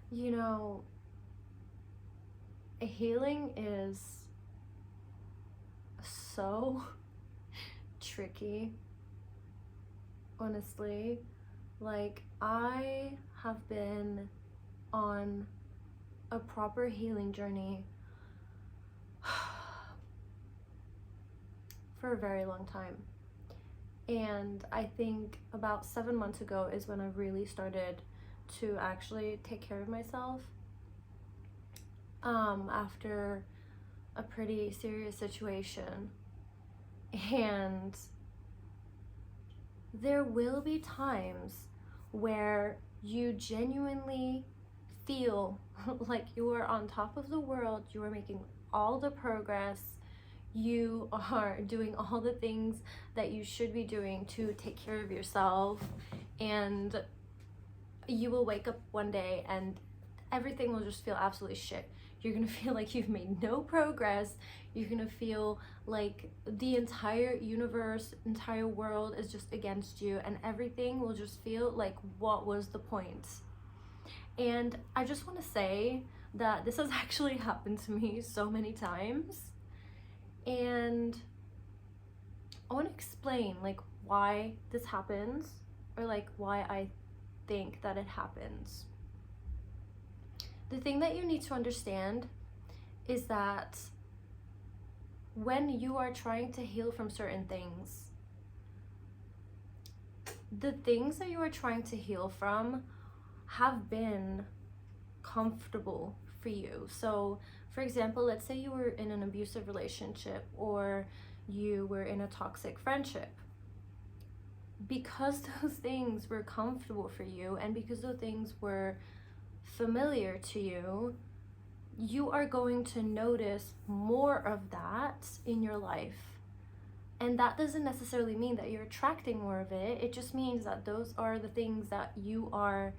You know, healing is so tricky, honestly. Like, I have been on a proper healing journey for a very long time. And I think about 7 months ago is when I really started to actually take care of myself, after a pretty serious situation. And there will be times where you genuinely feel like you are on top of the world, you are making all the progress, you are doing all the things that you should be doing to take care of yourself, and you will wake up one day and everything will just feel absolutely shit. You're gonna feel like you've made no progress. You're gonna feel like the entire universe, entire world is just against you, and everything will just feel like, what was the point? And I just want to say that this has actually happened to me so many times. And I want to explain like why this happens, or like why I think that it happens. The thing that you need to understand is that when you are trying to heal from certain things, the things that you are trying to heal from have been comfortable for you. So, for example, let's say you were in an abusive relationship or you were in a toxic friendship. Because those things were comfortable for you and because those things were familiar to you, you are going to notice more of that in your life. And that doesn't necessarily mean that you're attracting more of it. It just means that those are the things that you are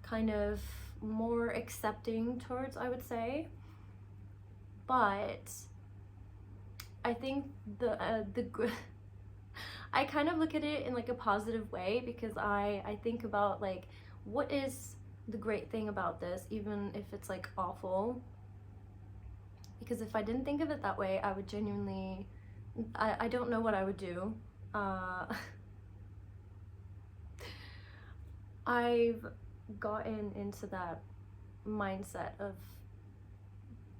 kind of more accepting towards, I would say. But I think the good I kind of look at it in like a positive way, because I think about like, what is the great thing about this, even if it's like awful. Because if I didn't think of it that way, I would genuinely, I don't know what I would do. I've gotten into that mindset of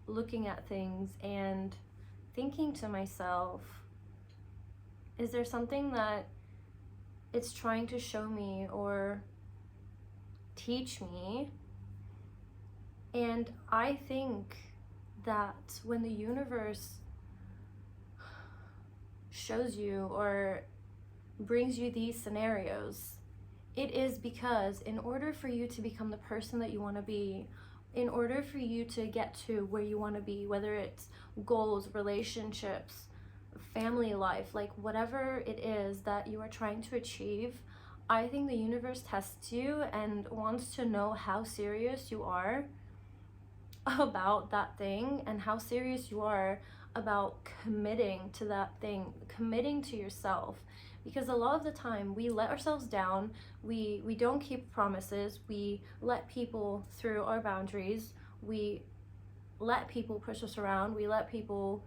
looking at things and thinking to myself, is there something that it's trying to show me or teach me? And I think that when the universe shows you or brings you these scenarios, it is because in order for you to become the person that you want to be, in order for you to get to where you want to be, whether it's goals, relationships, family life, like whatever it is that you are trying to achieve, I think the universe tests you and wants to know how serious you are about that thing and how serious you are about committing to that thing, committing to yourself. Because a lot of the time we let ourselves down, we don't keep promises, we let people through our boundaries, we let people push us around, we let people,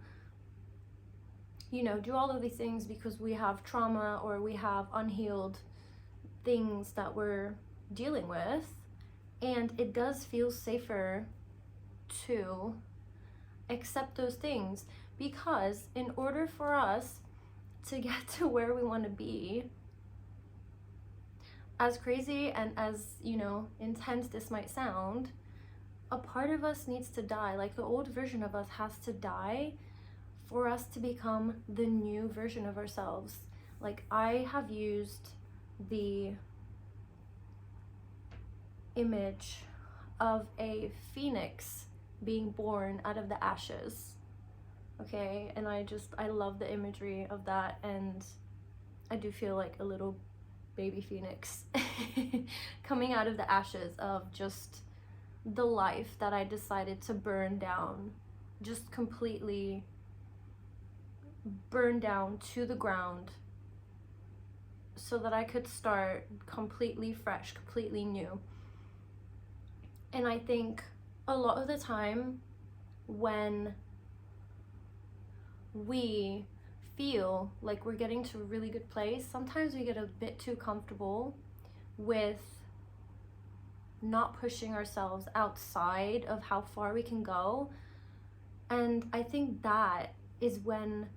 you know, do all of these things because we have trauma or we have unhealed things that we're dealing with. And it does feel safer to accept those things, because in order for us to get to where we want to be, as crazy and as, you know, intense this might sound, a part of us needs to die. Like the old version of us has to die for us to become the new version of ourselves. Like, I have used the image of a phoenix being born out of the ashes, okay? And I love the imagery of that, and I do feel like a little baby phoenix coming out of the ashes of just the life that I decided to burn down, just completely burn down to the ground, so that I could start completely fresh, completely new. And I think a lot of the time when we feel like we're getting to a really good place, sometimes we get a bit too comfortable with not pushing ourselves outside of how far we can go. And I think that is when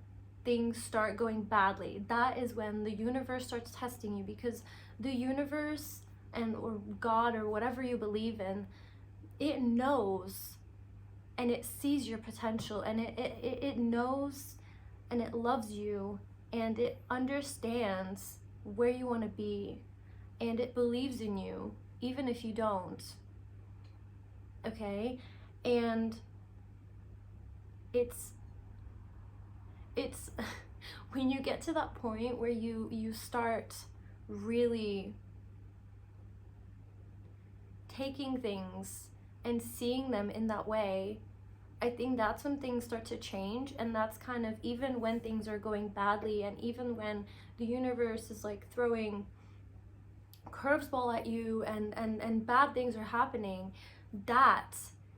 things start going badly. That is when the universe starts testing you, because the universe and or God or whatever you believe in, it knows and it sees your potential, and it knows and it loves you, and it understands where you want to be, and it believes in you even if you don't. Okay? And it's when you get to that point where you start really taking things and seeing them in that way, I think that's when things start to change. And that's kind of, even when things are going badly, and even when the universe is like throwing curveball at you, and bad things are happening, that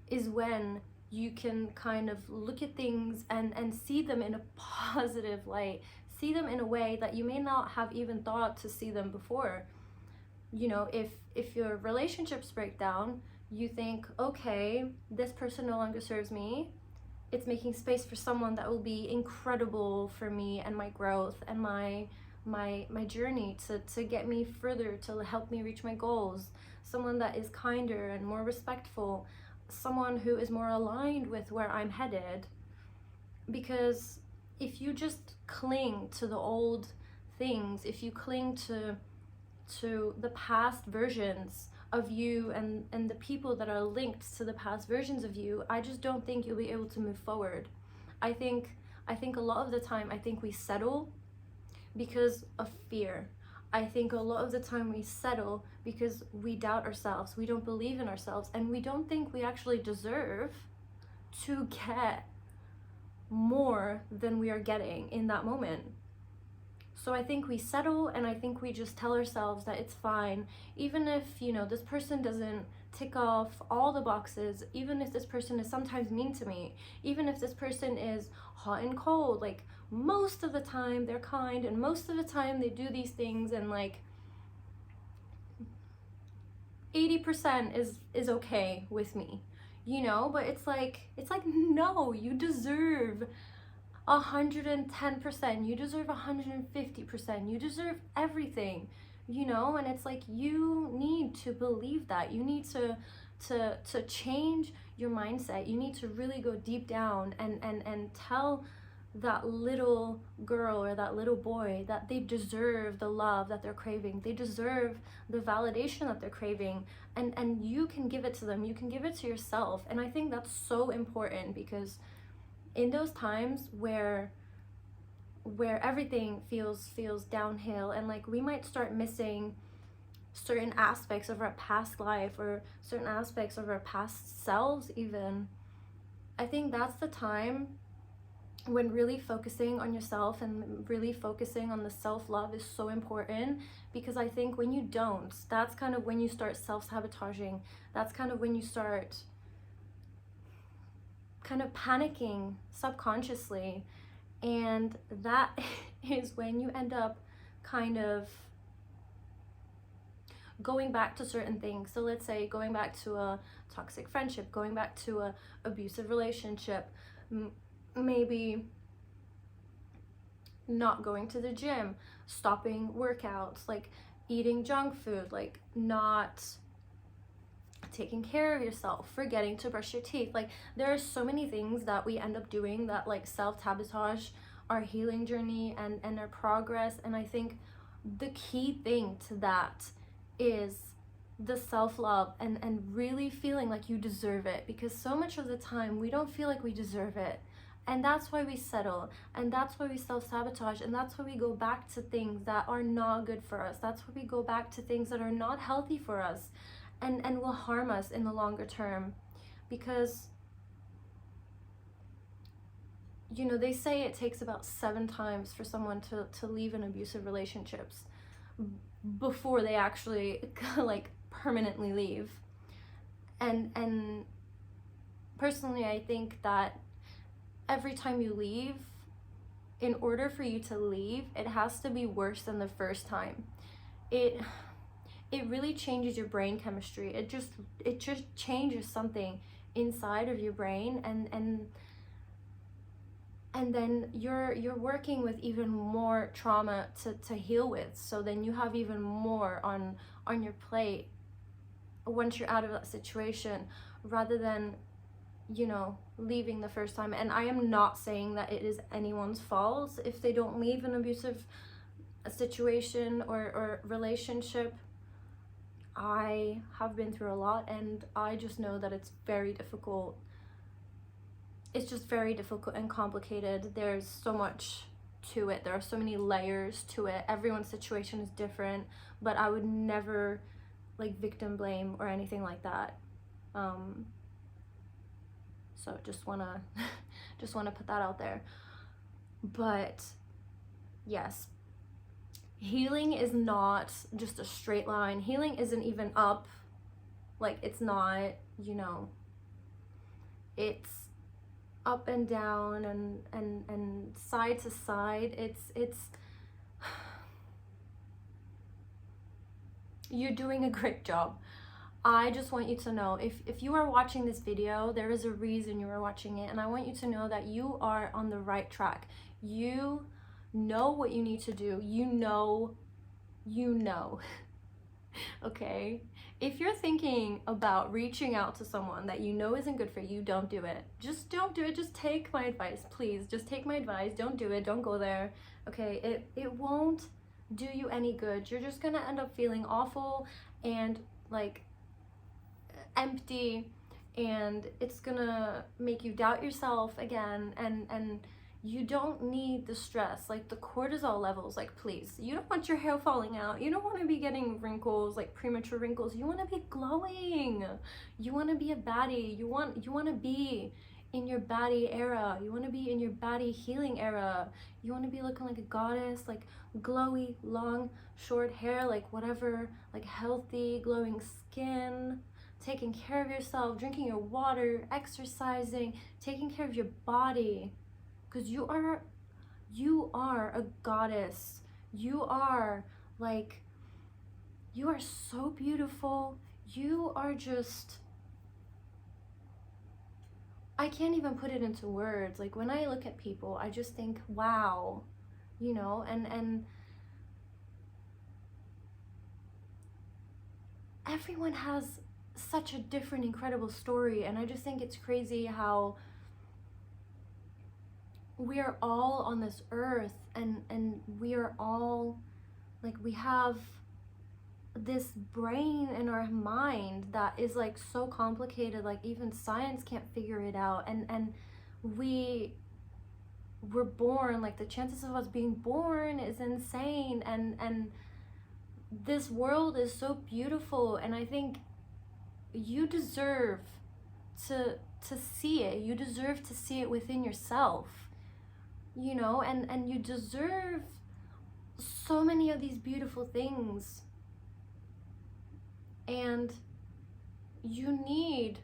is when you can kind of look at things and see them in a positive light, see them in a way that you may not have even thought to see them before. You know, if your relationships break down, you think, okay, this person no longer serves me. It's making space for someone that will be incredible for me and my growth and my journey to get me further, to help me reach my goals. Someone that is kinder and more respectful, someone who is more aligned with where I'm headed. Because if you just cling to the old things, if you cling to the past versions of you and the people that are linked to the past versions of you, I just don't think you'll be able to move forward. I think a lot of the time, I think we settle because of fear. I think a lot of the time we settle because we doubt ourselves, we don't believe in ourselves, and we don't think we actually deserve to get more than we are getting in that moment. So I think we settle, and I think we just tell ourselves that it's fine, even if, you know, this person doesn't tick off all the boxes, even if this person is sometimes mean to me, even if this person is hot and cold. Like, most of the time they're kind, and most of the time they do these things, and like 80% is okay with me, you know. But it's like no, you deserve 110%, you deserve 150%, you deserve everything, you know. And it's like, you need to believe that, you need to change your mindset, you need to really go deep down and tell that little girl or that little boy that they deserve the love that they're craving, they deserve the validation that they're craving, and you can give it to them, you can give it to yourself. And I think that's so important, because in those times where everything feels downhill, and like we might start missing certain aspects of our past life or certain aspects of our past selves even, I think that's the time when really focusing on yourself and really focusing on the self-love is so important. Because I think when you don't, that's kind of when you start self-sabotaging, that's kind of when you start kind of panicking subconsciously, and that is when you end up kind of going back to certain things. So let's say going back to a toxic friendship, going back to a abusive relationship, maybe not going to the gym, stopping workouts, like eating junk food, like not taking care of yourself, forgetting to brush your teeth. Like, there are so many things that we end up doing that like self-sabotage our healing journey and our progress. And I think the key thing to that is the self-love and really feeling like you deserve it, because so much of the time we don't feel like we deserve it, and that's why we settle, and that's why we self-sabotage, and that's why we go back to things that are not good for us, that's why we go back to things that are not healthy for us and will harm us in the longer term. Because, you know, they say it takes about 7 times for someone to leave an abusive relationships before they actually like permanently leave. And personally, I think that every time you leave, in order for you to leave, it has to be worse than the first time. It really changes your brain chemistry. It just changes something inside of your brain, and then you're working with even more trauma to heal with. So then you have even more on your plate once you're out of that situation, rather than, you know, leaving the first time. And I am not saying that it is anyone's fault if they don't leave an abusive situation or relationship. I have been through a lot, and I just know that it's very difficult. It's just very difficult and complicated. There's so much to it. There are so many layers to it. Everyone's situation is different, but I would never like victim blame or anything like that. So just wanna put that out there. But yes, healing is not just a straight line. Healing isn't even up. Like, it's not, you know, it's up and down and side to side. It's you're doing a great job. I just want you to know, if you are watching this video, there is a reason you are watching it, and I want you to know that you are on the right track. You know what you need to do. You know. Okay? If you're thinking about reaching out to someone that you know isn't good for you, don't do it. Just don't do it. Just take my advice, please. Just take my advice. Don't do it. Don't go there. Okay? It won't do you any good. You're just gonna end up feeling awful and like empty, and it's gonna make you doubt yourself again, and you don't need the stress, like the cortisol levels. Like, please, you don't want your hair falling out. You don't want to be getting wrinkles, like premature wrinkles. You want to be glowing. You want to be a baddie. You want to be in your baddie era. You want to be in your baddie healing era. You want to be looking like a goddess, like glowy, long, short hair, like whatever, like healthy, glowing skin, taking care of yourself, drinking your water, exercising, taking care of your body. Because you are a goddess. You are so beautiful. You are just, I can't even put it into words. Like, when I look at people, I just think, wow, you know, and everyone has such a different, incredible story. And I just think it's crazy how we are all on this earth, and we are all like, we have this brain in our mind that is like so complicated, like even science can't figure it out, and we were born, like the chances of us being born is insane, and this world is so beautiful, and I think you deserve to see it. You deserve to see it within yourself, you know, and you deserve so many of these beautiful things, and you need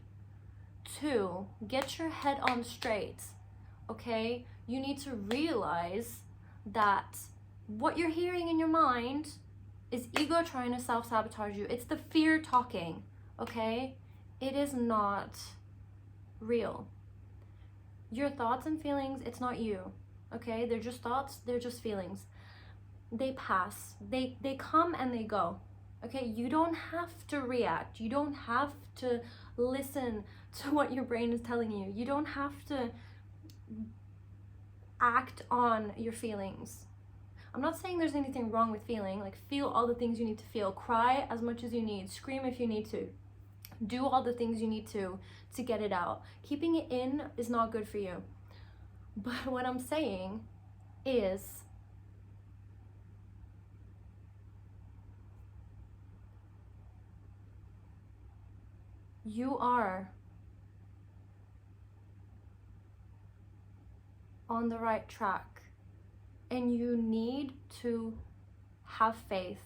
to get your head on straight, okay? You need to realize that what you're hearing in your mind is ego trying to self-sabotage you. It's the fear talking, okay? It is not real. Your thoughts and feelings, it's not you, okay? They're just thoughts, they're just feelings. They pass, they come and they go, okay? You don't have to react. You don't have to listen to what your brain is telling you. You don't have to act on your feelings. I'm not saying there's anything wrong with feeling. Like, feel all the things you need to feel. Cry as much as you need. Scream if you need to. Do all the things you need to get it out. Keeping it in is not good for you. But what I'm saying is, you are on the right track, and you need to have faith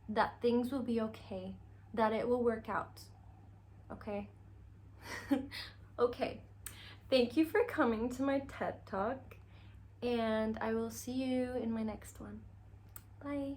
that things will be okay, that it will work out. okay? Okay. Thank you for coming to my TED Talk, and I will see you in my next one. Bye.